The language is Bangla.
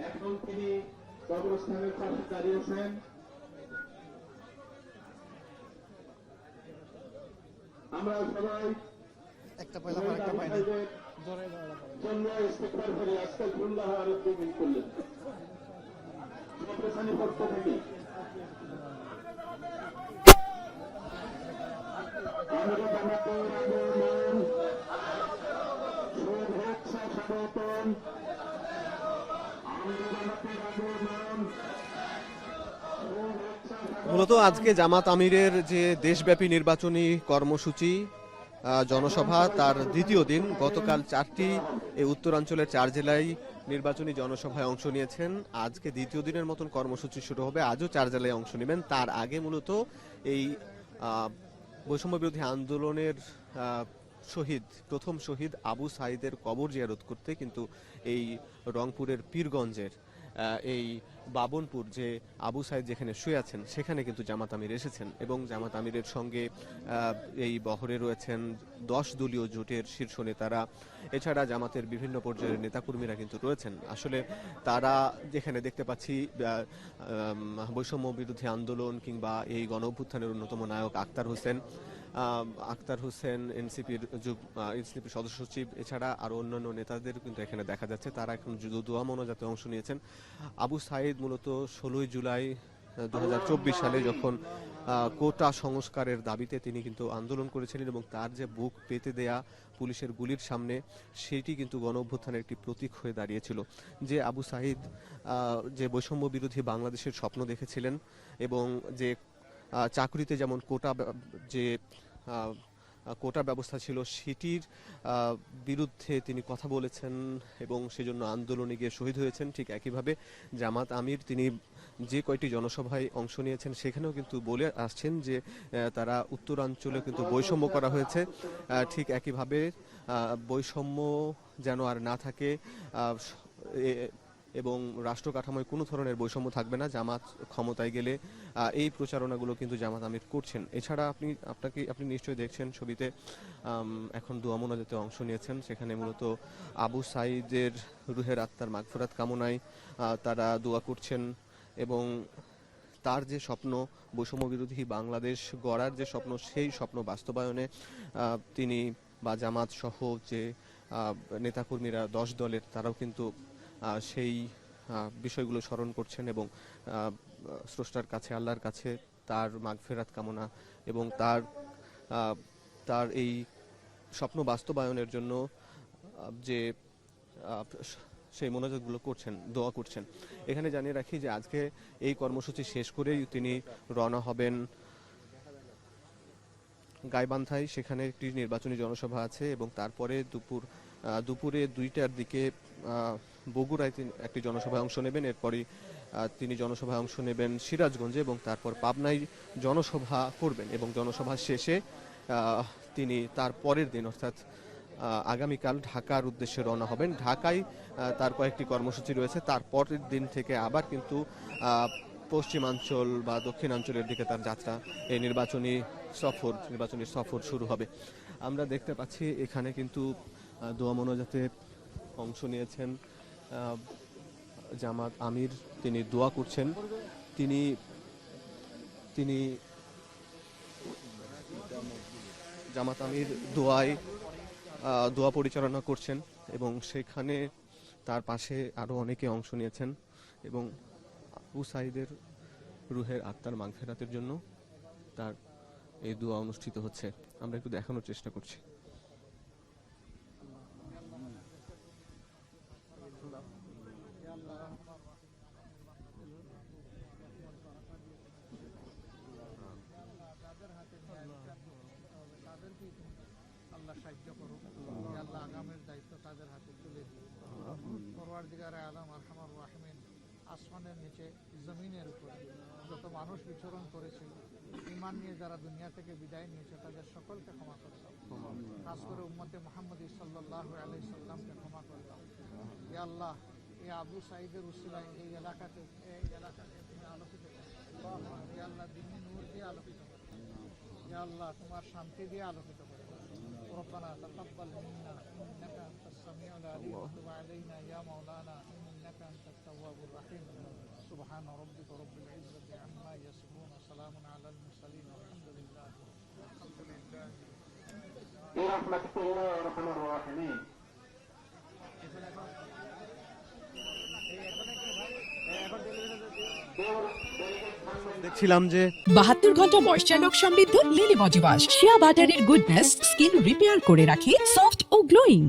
এখন তিনি কবরস্থানের পাশে দাঁড়িয়েছেন। আমরা সবাই একটা পয়লা পর একটা পাইনি জন্য ইস্তেগফার করি। আস্তাগফিরুল্লাহ আলাইকুম করলেন প্রশাসনের পক্ষ থেকে। আমরা জামাতের আগমন শুভেচ্ছা স্বাগতম। আমরা জামাতের আগমন মূলত আজকে জামাত আমিরের যে দেশব্যাপী নির্বাচনী কর্মসূচি জনসভা তার দ্বিতীয় দিন। গতকাল 4টি এই উত্তরাঞ্চলের 4 জেলায় নির্বাচনী জনসভায় অংশ নিয়েছেন। আজকে দ্বিতীয় দিনের মতন কর্মসূচি শুরু হবে। আজও 4 জেলায় অংশ নেবেন। তার আগে মূলত এই বৈষম্য বিরোধী আন্দোলনের প্রথম শহীদ আবু সাঈদের কবর জিয়ারত করতে কিন্তু এই রংপুরের পীরগঞ্জের এই বাবনপুর যে আবু সাঈদ যেখানে শুয়ে আছেন সেখানে কিন্তু জামাত আমির এসেছেন এবং জামাত আমিরের সঙ্গে এই বহরে রয়েছেন 10 দলীয় জোটের শীর্ষ নেতারা। এছাড়া জামাতের বিভিন্ন পর্যায়ের নেতাকর্মীরা কিন্তু রয়েছেন। আসলে তারা যেখানে দেখতে পাচ্ছি বৈষম্য বিরোধী আন্দোলন কিংবা এই গণ অভ্যুত্থানের অন্যতম নায়ক আক্তার হোসেন এনসিপির সদস্য সচিব, এছাড়া আরো অন্যান্য নেতাদের কিন্তু এখানে দেখা যাচ্ছে। তারা এখন দোয়া মোনাজাতে অংশ নিয়েছেন। আবু সাঈদ মূলত 16 জুলাই 2024 সালে যখন কোটা সংস্কারের দাবিতে তিনি কিন্তু আন্দোলন করেছিলেন এবং তার যে বুক পেতে দেয়া পুলিশের গুলির সামনে সেটি কিন্তু গণ অভ্যুত্থানের একটি প্রতীক হয়ে দাঁড়িয়েছিল। যে আবু সাঈদ যে বৈষম্য বিরোধী বাংলাদেশের স্বপ্ন দেখেছিলেন এবং যে চাকরিতে যেমন কোটা ব্যবস্থা ছিল সেটির বিরুদ্ধে তিনি কথা বলেছেন এবং সেজন্য আন্দোলনে গিয়ে শহীদ হয়েছেন, ঠিক একইভাবে জামাত আমির তিনি যে কয়টি জনসভায় অংশ নিয়েছেন সেখানেও কিন্তু বলে আসছেন যে তারা উত্তরাঞ্চলে কিন্তু বৈষম্য করা হয়েছে। ঠিক একইভাবে বৈষম্য যেন আর না থাকে এবং রাষ্ট্র কাঠামোয় কোনো ধরনের বৈষম্য থাকবে না জামাত ক্ষমতায় গেলে। এই প্রচারণাগুলো কিন্তু জামাত আমির করছেন। এছাড়া আপনি নিশ্চয়ই দেখছেন ছবিতে এখন দোয়া মোনাজাতে অংশ নিয়েছেন। সেখানে মূলত আবু সাঈদের রুহের আত্মার মাগফিরাত কামনায় তারা দোয়া করছেন এবং তার যে স্বপ্ন বৈষম্য বিরোধী বাংলাদেশ গড়ার যে স্বপ্ন সেই স্বপ্ন বাস্তবায়নে তিনি বা জামাত সহ যে নেতাকর্মীরা 10 দলের তারাও কিন্তু সেই বিষয়গুলো স্মরণ করছেন এবং স্রষ্টার কাছে আল্লাহর কাছে তার মাগফিরাত কামনা এবং তার এই স্বপ্ন বাস্তবায়নের জন্য যে সেই মোনাজাতগুলো করছেন, দোয়া করছেন। এখানে জানিয়ে রাখি যে আজকে এই কর্মসূচি শেষ করেই তিনি রওনা হবেন গাইবান্ধায়, সেখানে একটি নির্বাচনী জনসভা আছে এবং তারপরে দুপুরে 2টার দিকে বগুড়ায় তিনি একটি জনসভায় অংশ নেবেন। এরপরই তিনি জনসভায় অংশ নেবেন সিরাজগঞ্জে এবং তারপর পাবনায় জনসভা করবেন এবং জনসভা শেষে তিনি তার পরের দিন অর্থাৎ আগামীকাল ঢাকার উদ্দেশ্যে রওনা হবেন। ঢাকায় তার কয়েকটি কর্মসূচি রয়েছে। তার পরের দিন থেকে আবার কিন্তু পশ্চিমাঞ্চল বা দক্ষিণাঞ্চলের দিকে তার যাত্রা, এই নির্বাচনী সফর শুরু হবে। আমরা দেখতে পাচ্ছি এখানে কিন্তু দোয়া মোনাজাতে অংশ নিয়েছেন জামাত আমির, তিনি দোয়া করছেন। তিনি জামাত আমির দোয়া পরিচালনা করছেন এবং সেখানে তার পাশে আরো অনেকে অংশ নিয়েছেন এবং আবু সাঈদের রুহের আত্মার মাগফিরাতের জন্য তার এই দোয়া অনুষ্ঠিত হচ্ছে। আমরা একটু দেখানোর চেষ্টা করছি। আল্লাহ সাহায্য করুক, আল্লাহ আগামের দায়িত্ব তাদের হাতে তুলে দিন। পরওয়ারদিগারে আলম আরহামার রাহিমিন, আসমানের নিচে জমিনের উপরে যত মানুষ বিচরণ করেছে, ঈমান নিয়ে যারা দুনিয়া থেকে বিদায় নিয়েছে তাদের সকলকে ক্ষমা করে দাও। খাস করে উম্মতে মুহাম্মদী সাল্লাল্লাহু আলাইহি সাল্লামকে ক্ষমা করে দাও। ইয়া আল্লাহ, এই আবু সাঈদের উসিলায় এই এলাকাকে তুমি আলোকিত করো। ইয়া আল্লাহ, দিনী নূর দিয়ে আলোকিত করো। ইয়া আল্লাহ, তোমার শান্তি দিয়ে আলোকিত করো। ربنا تقبل منا إنك أنت السميع العليم وتب علينا يا مولانا إنك أنت التواب الرحيم سبحان ربك رب العزة عما يصفون وسلام على المرسلين والحمد لله برحمتك يا أرحم الراحمين দেখছিলাম যে 72 ঘন্টা ময়েশ্চার লক সমৃদ্ধ লিলি বডি ওয়াশ শিয়া বাটারের গুডনেস স্কিন রিপেয়ার করে রাখে সফট ও গ্লোয়িং।